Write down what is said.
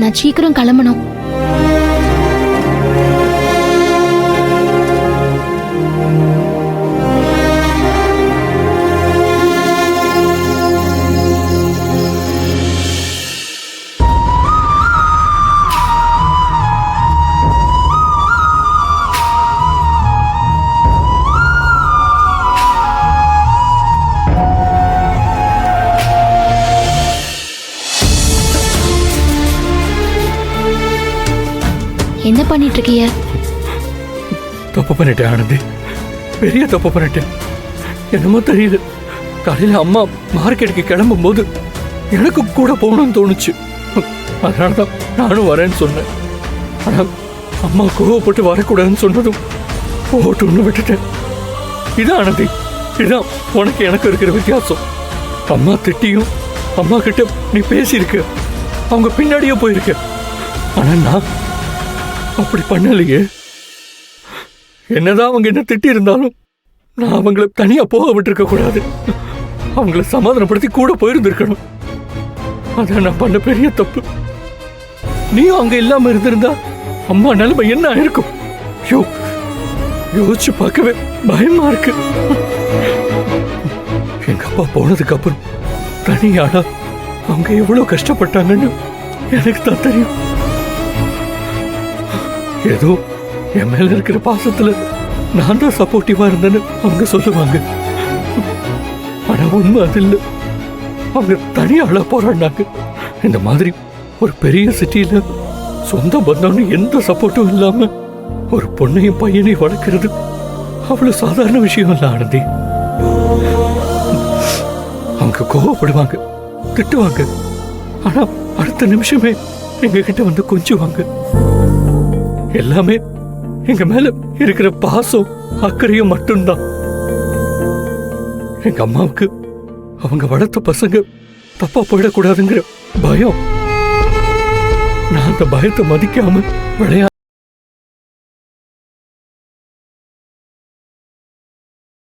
நான் சீக்கிரம் கிளம்பணும். என்ன பண்ணிட்டு இருக்கீங்க? தப்பு பண்ணிட்டேன் ஆனந்தி, பெரிய தப்பு பண்ணிட்டேன். என்னமோ தெரியல, காலையில அம்மா மார்க்கெட்டுக்கு கிளம்பும் போது எனக்கு கூட போகணும்னு தோணுச்சு. அதனாலதான் நானும் வரேன்னு சொன்னேன். ஆனா அம்மா கோவப்பட்டு வரக்கூடாதுன்னு சொன்னதும் போட்டுன்னு விட்டுட்டேன். இதான் ஆனந்தி, இதான் உனக்கு எனக்கு இருக்கிற வித்தியாசம். அம்மா திட்டியும் அம்மா கிட்ட நீ பேசியிருக்க, அவங்க பின்னாடியே போயிருக்க. ஆனா நான் அப்படி பண்ணலையே. என்னதான் அவங்க என்ன திட்டி இருந்தாலும் நான் அவங்கள தனியா போக விட்டுருக்க கூடாது. அவங்கள சமாதானப்படுத்தி கூட போயிருந்திருக்கணும். அதான் நான் பண்ண பெரிய தப்பு. நீயும் அங்க இல்லாம இருந்திருந்தா அம்மா நிலைமை என்ன ஆயிருக்கும்? யோசிச்சு பார்க்கவே பயமா இருக்கு. எங்க அப்பா போனதுக்கு அப்புறம் தனியாடா அவங்க எவ்வளவு கஷ்டப்பட்டாங்கன்னு எனக்கு தான் தெரியும். ஏதோ என் மேல இருக்கிற பாசத்துல நான் தான் சப்போர்ட்டிவா இருந்தேன்னு அவங்க சொல்லுவாங்க. ஆனா உண்மை அது இல்லை. அவங்க தனியாளா போராடினாங்க. இந்த மாதிரி ஒரு பெரிய சிட்டியில சொந்த பந்தம்னு எந்த சப்போர்ட்டும் இல்லாம ஒரு பொண்ணையும் பையனையும் வளர்க்கறது அவ்வளவு சாதாரண விஷயம் இல்ல ஆனந்தி. அவங்க கோவப்படுவாங்க, திட்டுவாங்க. ஆனா அடுத்த நிமிஷமே எங்க கிட்ட வந்து கொஞ்சுவாங்க. எல்லாமே எங்க மேல இருக்கிற பாசம் அக்கறையும் மட்டும்தான். எங்க அம்மாவுக்கு அவங்க வளர்த்த பசங்க தப்பா போயிடக்கூடாதுங்கிற பயம். நான் அந்த பயத்தை மதிக்காம விளையாட